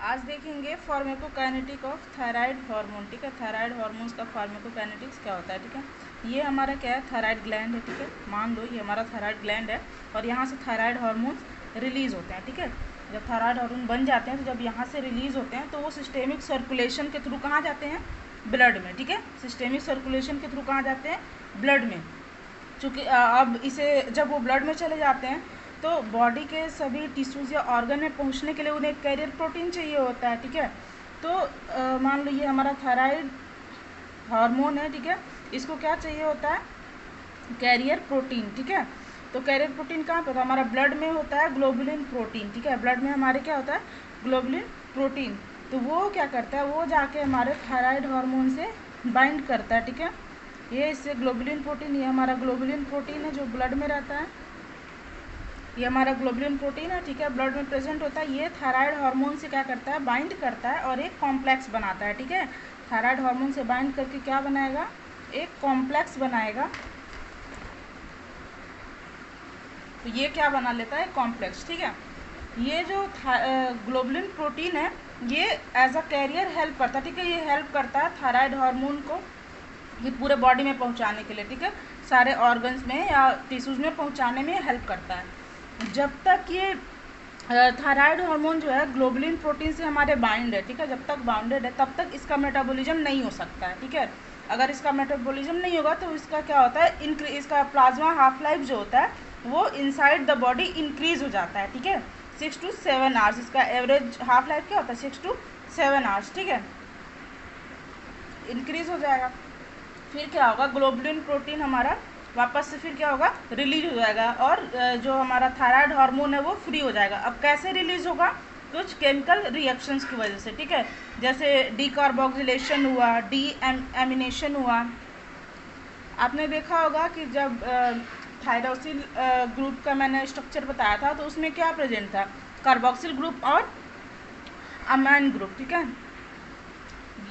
आज देखेंगे pharmacokinetic of thyroid hormone. ठीक है, थायराइड हार्मोन्स का फार्माकोकाइनेटिक्स क्या होता है। ठीक है, ये हमारा क्या है, थायराइड ग्लैंड है। ठीक है, मान लो ये हमारा थायराइड ग्लैंड है और यहाँ से थायराइड हार्मोन्स रिलीज़ होते हैं। ठीक है, जब थायराइड हार्मोन बन जाते हैं तो जब यहाँ से रिलीज़ होते हैं तो वो सिस्टेमिक सर्कुलेशन के थ्रू कहाँ जाते हैं, ब्लड में। ठीक है, सिस्टेमिक सर्कुलेशन के थ्रू कहाँ जाते हैं, ब्लड में। चूँकि अब इसे जब वो ब्लड में चले जाते हैं तो बॉडी के सभी टिश्यूज़ या ऑर्गन में पहुंचने के लिए उन्हें कैरियर प्रोटीन चाहिए होता है। ठीक है, तो मान लो ये हमारा थायराइड हार्मोन है। ठीक है, इसको क्या चाहिए होता है, कैरियर प्रोटीन। ठीक है, तो कैरियर प्रोटीन कहाँ पे होता है, हमारा ब्लड में होता है ग्लोबुलिन प्रोटीन। ठीक है, ब्लड में हमारे क्या होता है, ग्लोबुलिन प्रोटीन। तो वो क्या करता है, वो जाके हमारे थायराइड हार्मोन से बाइंड करता है। ठीक है, ये इससे ग्लोबुलिन प्रोटीन, ये हमारा ग्लोबुलिन प्रोटीन है जो ब्लड में रहता है, ये हमारा ग्लोबुलिन प्रोटीन है। ठीक है, ब्लड में प्रेजेंट होता है। ये थायराइड हार्मोन से क्या करता है, बाइंड करता है और एक कॉम्प्लेक्स बनाता है। ठीक है, थायराइड हार्मोन से बाइंड करके क्या बनाएगा, एक कॉम्प्लेक्स बनाएगा। तो ये क्या बना लेता है, कॉम्प्लेक्स। ठीक है, ये जो ग्लोबुलिन प्रोटीन है ये एज अ कैरियर हेल्प करता है। ठीक है, ये हेल्प करता है थायराइड हार्मोन को ये पूरे बॉडी में पहुंचाने के लिए। ठीक है, सारे ऑर्गन्स में या टिश्यूज़ में पहुंचाने में हेल्प करता है। जब तक ये थायराइड हार्मोन जो है ग्लोबुलिन प्रोटीन से हमारे बाइंड है, ठीक है, जब तक बाउंडेड है तब तक इसका मेटाबॉलिज्म नहीं हो सकता है। ठीक है, अगर इसका मेटाबॉलिज्म नहीं होगा तो इसका क्या होता है, इसका प्लाज्मा हाफ लाइफ जो होता है वो इनसाइड द बॉडी इंक्रीज हो जाता है। ठीक है, 6 to 7 आवर्स इसका एवरेज हाफ लाइफ क्या होता है, 6 to 7 आवर्स। ठीक है, इंक्रीज हो जाएगा। फिर क्या होगा, ग्लोबुलिन प्रोटीन हमारा वापस से फिर क्या होगा, रिलीज हो जाएगा और जो हमारा थायराइड हार्मोन है वो फ्री हो जाएगा। अब कैसे रिलीज होगा, कुछ केमिकल रिएक्शंस की वजह से। ठीक है, जैसे डीकार्बोक्सिलेशन हुआ, डी एमिनेशन हुआ। आपने देखा होगा कि जब थायरोसिल ग्रुप का मैंने स्ट्रक्चर बताया था तो उसमें क्या प्रेजेंट था, कार्बोक्सिल ग्रुप और अमाइन ग्रुप। ठीक है,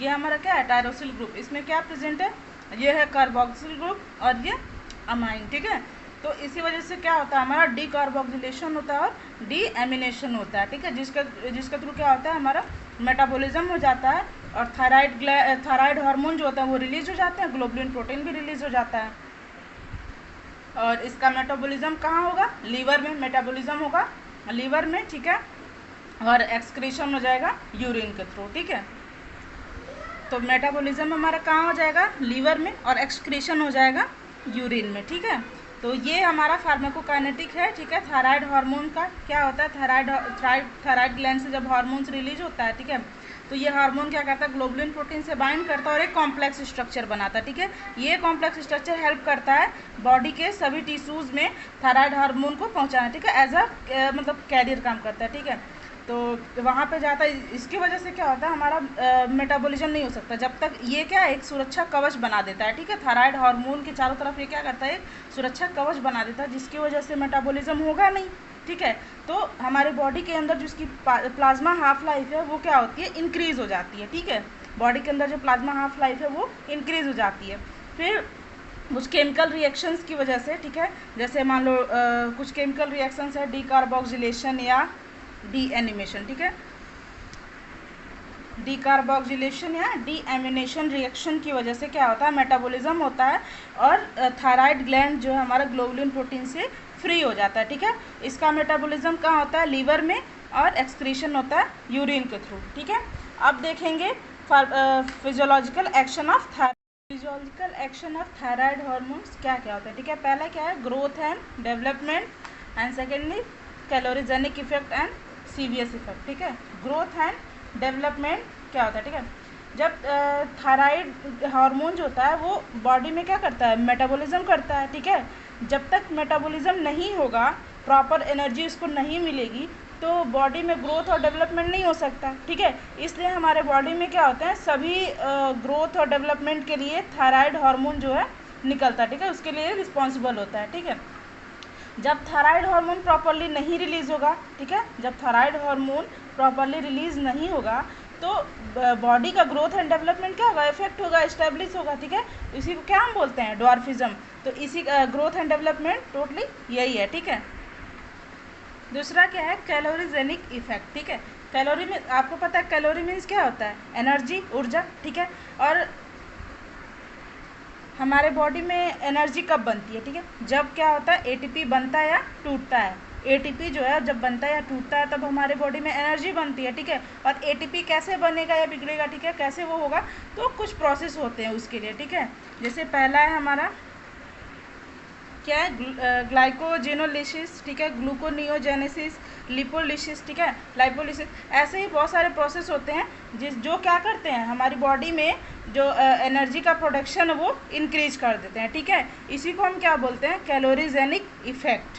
ये हमारा क्या है, टायरोसिल ग्रुप, इसमें क्या प्रेजेंट है, ये है कार्बोक्सिल ग्रुप और ये अमाइन। ठीक है, तो इसी वजह से क्या होता है, हमारा डीकार्बोक्सिलेशन होता है और डी एमिनेशन होता है। ठीक है, जिसके थ्रू क्या होता है, हमारा मेटाबॉलिज्म हो जाता है और थायराइड हार्मोन जो होता है वो रिलीज हो जाते हैं, ग्लोबुलिन प्रोटीन भी रिलीज हो जाता है। और इसका मेटाबॉलिज्म कहाँ होगा, लीवर में मेटाबॉलिज्म होगा, लीवर में। ठीक है, और एक्सक्रीशन हो जाएगा यूरिन के थ्रू। ठीक है, तो मेटाबॉलिज्म हमारा कहाँ हो जाएगा, लीवर में, और एक्सक्रीशन हो जाएगा यूरिन में। ठीक है, तो ये हमारा फार्माकोकाइनेटिक है। ठीक है, थायराइड हार्मोन का क्या होता है, थायराइड ग्लैंड से जब हार्मोन्स रिलीज होता है, ठीक है, तो ये हार्मोन क्या करता है, ग्लोबुलिन प्रोटीन से बाइंड करता है और एक कॉम्प्लेक्स स्ट्रक्चर बनाता है। ठीक है, ये कॉम्प्लेक्स स्ट्रक्चर हेल्प करता है बॉडी के सभी टिश्यूज़ में थायराइड हार्मोन को पहुँचाना। ठीक है, एज अ मतलब कैरियर काम करता है। ठीक है, तो वहाँ पे जाता है, इसकी वजह से क्या होता है, हमारा मेटाबॉलिज्म नहीं हो सकता जब तक ये क्या एक सुरक्षा कवच बना देता है। ठीक है, थायराइड हार्मोन के चारों तरफ ये क्या करता है, एक सुरक्षा कवच बना देता है जिसकी वजह से मेटाबॉलिज्म होगा नहीं। ठीक है, तो हमारे बॉडी के अंदर जिसकी प्लाज्मा हाफ लाइफ है वो क्या होती है, इंक्रीज़ हो जाती है। ठीक है, बॉडी के अंदर जो प्लाज्मा हाफ लाइफ है वो इंक्रीज़ हो जाती है। फिर कुछ केमिकल रिएक्शंस की वजह से, ठीक है, जैसे मान लो कुछ केमिकल रिएक्शंस है, डीकार्बोक्सिलेशन या डी एनिमेशन। ठीक है, डीकार्बोक्सिलेशन या डी एमिनेशन रिएक्शन की वजह से क्या होता है, मेटाबॉलिज्म होता है और थायराइड ग्लैंड जो है हमारा ग्लोबुलिन प्रोटीन से फ्री हो जाता है। ठीक है, इसका मेटाबॉलिज्म कहाँ होता है, लीवर में, और एक्सक्रीशन होता है यूरिन के थ्रू। ठीक है, अब देखेंगे physiological action of physiological action of thyroid hormones क्या क्या होता है। ठीक है, पहला क्या है, growth and development, and secondly calorigenic effect and CVS effect. ठीक है, ग्रोथ एंड डेवलपमेंट क्या होता है। ठीक है, जब थायराइड हार्मोन जो होता है वो बॉडी में क्या करता है, मेटाबॉलिज्म करता है। ठीक है, जब तक मेटाबॉलिज्म नहीं होगा, प्रॉपर एनर्जी इसको नहीं मिलेगी तो बॉडी में ग्रोथ और डेवलपमेंट नहीं हो सकता। ठीक है, इसलिए हमारे बॉडी में क्या होता है, सभी ग्रोथ और डेवलपमेंट के लिए थायराइड हार्मोन जो है निकलता है। ठीक है, उसके लिए रिस्पॉन्सिबल होता है। ठीक है, जब थायराइड हार्मोन प्रॉपरली नहीं रिलीज़ होगा, ठीक है, जब थायराइड हार्मोन प्रॉपरली रिलीज़ नहीं होगा तो बॉडी का ग्रोथ एंड डेवलपमेंट क्या होगा, इफेक्ट होगा, इस्टेब्लिश होगा। ठीक है, इसी को क्या हम बोलते हैं, ड्वार्फिज्म। तो इसी ग्रोथ एंड डेवलपमेंट टोटली यही है। ठीक है, दूसरा क्या है, कैलोरीजेनिक इफेक्ट। ठीक है, कैलोरी में आपको पता है कैलोरी मीन्स क्या होता है, एनर्जी, ऊर्जा, ठीक है। और हमारे बॉडी में एनर्जी कब बनती है, ठीक है, जब क्या होता है एटीपी बनता है या टूटता है। एटीपी जो है जब बनता है या टूटता है तब हमारे बॉडी में एनर्जी बनती है, ठीक है। और एटीपी कैसे बनेगा या बिगड़ेगा, ठीक है, कैसे वो होगा, तो कुछ प्रोसेस होते हैं उसके लिए, ठीक है। जैसे पहला है हमारा क्या है, ग्लाइकोजेनोलिसिस, ठीक है, ग्लूकोनियोजेनेसिस, लिपोलिसिस, ठीक है, लाइपोलिसिस। ऐसे ही बहुत सारे प्रोसेस होते हैं जो क्या करते हैं हमारी बॉडी में जो एनर्जी का प्रोडक्शन है वो इंक्रीज कर देते हैं, ठीक है। इसी को हम क्या बोलते हैं, कैलोरीजेनिक इफेक्ट।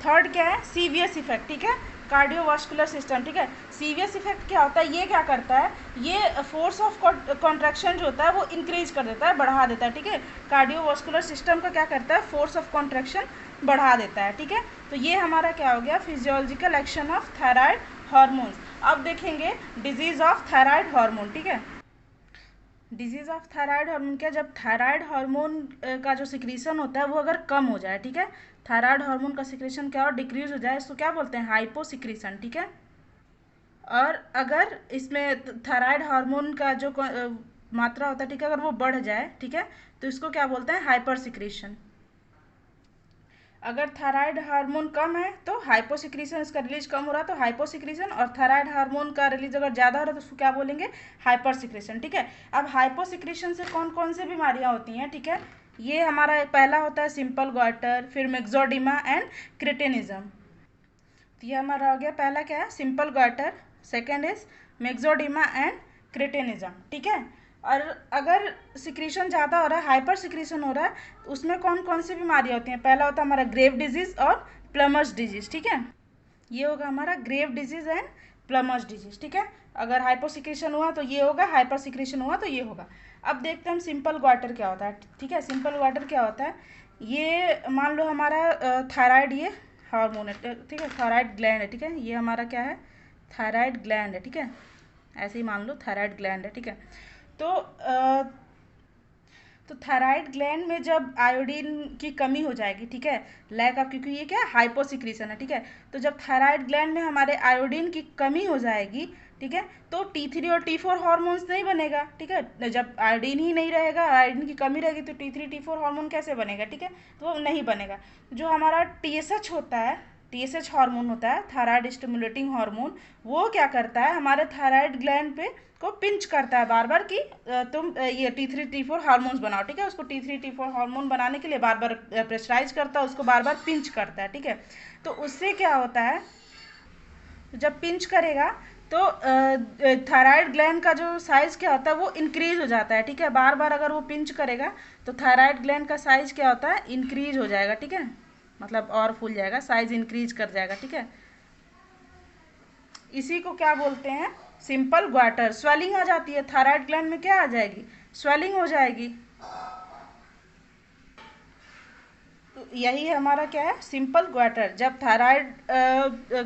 थर्ड क्या है, सीवियस इफेक्ट, ठीक है, कार्डियोवास्कुलर सिस्टम, ठीक है। सीवियस इफेक्ट क्या होता है, ये क्या करता है, ये फोर्स ऑफ कॉन्ट्रैक्शन जो होता है वो इंक्रीज कर देता है, बढ़ा देता है, ठीक है। कार्डियोवास्कुलर सिस्टम का क्या करता है, फोर्स ऑफ कॉन्ट्रैक्शन बढ़ा देता है, ठीक है। तो ये हमारा क्या हो गया, physiological action of thyroid hormones. अब देखेंगे डिजीज ऑफ थायराइड हार्मोन, ठीक है। डिजीज़ ऑफ थायराइड हार्मोन क्या, जब थायराइड हार्मोन का जो सिक्रीशन होता है वो अगर कम हो जाए, ठीक है, थायराइड हार्मोन का सिक्रीशन क्या और डिक्रीज हो जाए, इसको क्या बोलते हैं, हाइपो सिक्रीशन, ठीक है। और अगर इसमें थायराइड हार्मोन का जो मात्रा होता है, ठीक है, अगर वो बढ़ जाए, ठीक है, तो इसको क्या बोलते हैं, हाइपर सिक्रीशन। अगर थायराइड हार्मोन कम है तो हाइपोसिक्रीशन, इसका रिलीज कम हो रहा है तो हाइपोसिक्रीशन, और थायराइड हार्मोन का रिलीज अगर ज़्यादा हो रहा है तो उसको क्या बोलेंगे, हाइपरसिक्रीशन, ठीक है। अब हाइपोसिक्रीशन से कौन कौन से बीमारियां होती हैं, ठीक है, ये हमारा पहला होता है सिंपल ग्वाटर, फिर मिक्सोडिमा एंड क्रिटेनिज्म। तो ये हमारा हो गया पहला क्या है, simple goitre, second is myxoedema and cretinism, ठीक है। और अगर सिक्रीशन ज़्यादा हो रहा है, हाइपर सिक्रीशन हो रहा है, तो उसमें कौन कौन सी बीमारियाँ होती हैं, पहला होता है हमारा ग्रेव डिजीज़ और प्लमर्स डिजीज़, ठीक है। ये होगा हमारा ग्रेव डिजीज़ एंड प्लमर्स डिजीज़, ठीक है। अगर हाइपर सिक्रीशन हुआ तो ये होगा, हाइपर सिक्रीशन हुआ तो ये होगा। अब देखते हैं हम सिंपल ग्वाटर क्या होता है, ठीक है। सिंपल ग्वाटर क्या होता है, ये मान लो हमारा थायराइड ये हार्मोन है, ठीक है, थायराइड ग्लैंड है, ठीक है, ये हमारा क्या है, थायराइड ग्लैंड है, ठीक है, ऐसे ही मान लो थायराइड ग्लैंड है, ठीक है। तो थायराइड ग्लैंड में जब आयोडीन की कमी हो जाएगी, ठीक है, लैक ऑफ, क्योंकि ये क्या है हाइपोसिक्रीशन है, ठीक है, तो जब थायराइड ग्लैंड में हमारे आयोडीन की कमी हो जाएगी, ठीक है, तो T3 और T4 हार्मोन्स नहीं बनेगा, ठीक है। जब आयोडीन ही नहीं रहेगा, आयोडीन की कमी रहेगी तो T3 T4 हार्मोन कैसे बनेगा, ठीक है, तो वो नहीं बनेगा। जो हमारा TSH होता है, TSH हार्मोन होता है, थायराइड स्टिमुलेटिंग हार्मोन, वो क्या करता है हमारे थायराइड ग्लैंड पे को पिंच करता है बार बार कि तुम ये T3 T4 हार्मोन्स बनाओ, ठीक है। उसको T3 T4 हार्मोन बनाने के लिए बार बार प्रेशराइज करता है, उसको बार बार पिंच करता है, ठीक है। तो उससे क्या होता है, जब पिंच करेगा तो थायराइड ग्लैंड का जो साइज़ क्या होता है वो इंक्रीज हो जाता है, ठीक है। बार बार अगर वो पिंच करेगा तो थायराइड ग्लैंड का साइज़ क्या होता है, इंक्रीज हो जाएगा, ठीक है, मतलब और फूल जाएगा, साइज़ इंक्रीज कर जाएगा, ठीक है। इसी को क्या बोलते हैं, सिंपल ग्वाटर। स्वेलिंग आ जाती है, थायराइड ग्लैंड में क्या आ जाएगी, स्वेलिंग हो जाएगी। तो यही हमारा क्या है, सिंपल ग्वाटर। जब थायराइड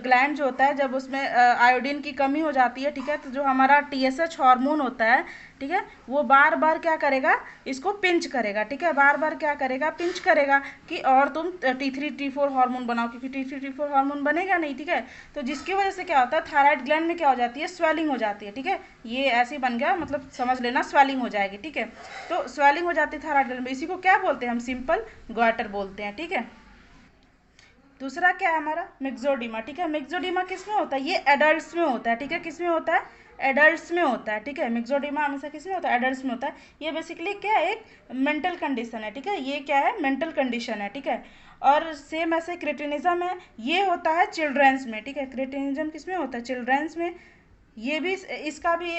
ग्लैंड जो होता है जब उसमें आयोडीन की कमी हो जाती है, ठीक है, तो जो हमारा TSH हार्मोन होता है, ठीक है, वो बार बार क्या करेगा, इसको पिंच करेगा, ठीक है, बार बार क्या करेगा, पिंच करेगा कि और तुम T3 T4 हार्मोन बनाओ, क्योंकि T3 T4 हार्मोन बनेगा नहीं, ठीक है। तो जिसकी वजह से क्या होता है, थायराइड ग्लैंड में क्या हो जाती है, स्वेलिंग हो जाती है, ठीक है। ये ऐसे ही बन गया, मतलब समझ लेना स्वेलिंग हो जाएगी, ठीक है। तो स्वेलिंग हो जाती है थायराइड ग्लैंड में, इसी को क्या बोलते हैं हम, सिंपल ग्वाटर बोलते हैं, ठीक है। दूसरा क्या है हमारा, मिक्सोडिमा, ठीक है। मिक्सोडिमा किस में होता है, ये एडल्ट्स में होता है, ठीक है, किस में होता है, एडल्ट्स में होता है, ठीक है। मिक्सोडिमा हमेशा किस में होता है, एडल्ट्स में होता है। ये बेसिकली क्या है, एक मेंटल कंडीशन है, ठीक है, ये क्या है, मेंटल कंडीशन है, ठीक है। और सेम ऐसे क्रिटिनिज्म है, ये होता है चिल्ड्रंस में, ठीक है। क्रिटिनिज्म किस में होता है, चिल्ड्रंस में। ये भी इसका भी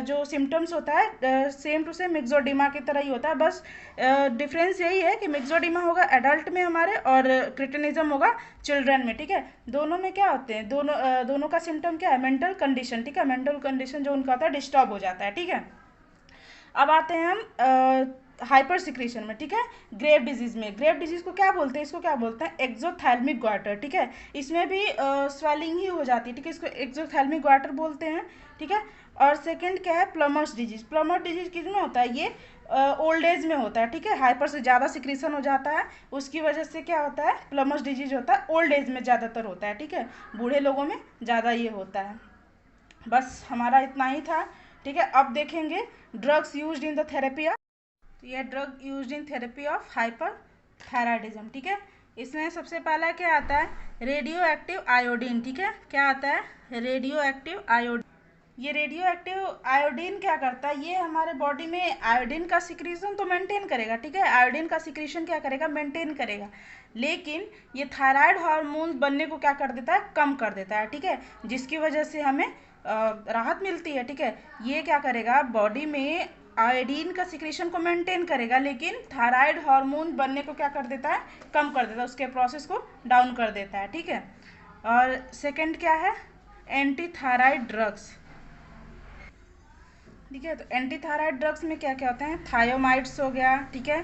जो सिम्टम्स होता है सेम टू सेम मिक्सोडिमा की तरह ही होता है, बस डिफरेंस यही है कि मिक्सोडिमा होगा एडल्ट में हमारे और क्रिटिनिज्म होगा चिल्ड्रन में, ठीक है। दोनों में क्या होते हैं, दोनों का सिम्टम क्या है, मेंटल कंडीशन, ठीक है, मेंटल कंडीशन जो उनका होता है डिस्टर्ब हो जाता है, ठीक है। अब आते हैं हम हाइपर सिक्रीशन में, ठीक है, ग्रेव डिजीज में। ग्रेव डिजीज को क्या बोलते हैं, इसको क्या बोलते हैं, एक्सोथैल्मिक ग्वाटर, ठीक है। इसमें भी स्वेलिंग ही हो जाती है, ठीक है, इसको एक्सोथैल्मिक ग्वाटर बोलते हैं, ठीक है। और सेकंड क्या है, प्लमर्स डिजीज। प्लमर डिजीज किस में होता है, ये ओल्ड एज में होता है, ठीक है, हाइपर से ज़्यादा सिक्रीशन हो जाता है, उसकी वजह से क्या होता है, प्लमर्स डिजीज होता है, ओल्ड एज में ज़्यादातर होता है, ठीक है, बूढ़े लोगों में ज़्यादा ये होता है। बस हमारा इतना ही था, ठीक है। अब देखेंगे drugs used in the therapy of, तो ये drug used in therapy of hyperthyroidism, ठीक है। इसमें सबसे पहला क्या आता है, रेडियो एक्टिव आयोडीन, ठीक है। क्या आता है, रेडियो एक्टिव आयोडीन। ये रेडियो एक्टिव आयोडीन क्या करता है, ये हमारे बॉडी में आयोडीन का सिक्रीशन तो मेंटेन करेगा, ठीक है। आयोडीन का सिक्रीशन क्या करेगा, मेंटेन करेगा, लेकिन ये थायराइड हार्मोन बनने को क्या कर देता है, कम कर देता है, ठीक है, जिसकी वजह से हमें राहत मिलती है, ठीक है। ये क्या करेगा, बॉडी में आयोडीन का सिक्रीशन को मेंटेन करेगा, लेकिन थायराइड हार्मोन बनने को क्या कर देता है, कम कर देता है, उसके प्रोसेस को डाउन कर देता है, ठीक है। और सेकंड क्या है, एंटी थायराइड ड्रग्स, ठीक है। तो एंटी थायराइड ड्रग्स में क्या क्या होते हैं, थायोमाइड्स हो गया, ठीक है,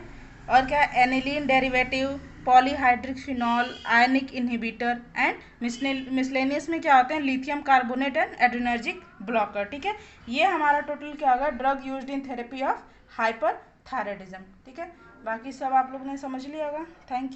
और क्या, aniline derivative, polyhydric phenol, ionic inhibitor and miscellaneous में क्या होते हैं, lithium carbonate and adrenergic blocker, ठीक है। ये हमारा टोटल क्या होगा, drug used in therapy of hyperthyroidism, ठीक है। बाकी सब आप लोगों ने समझ लिया होगा। Thank you.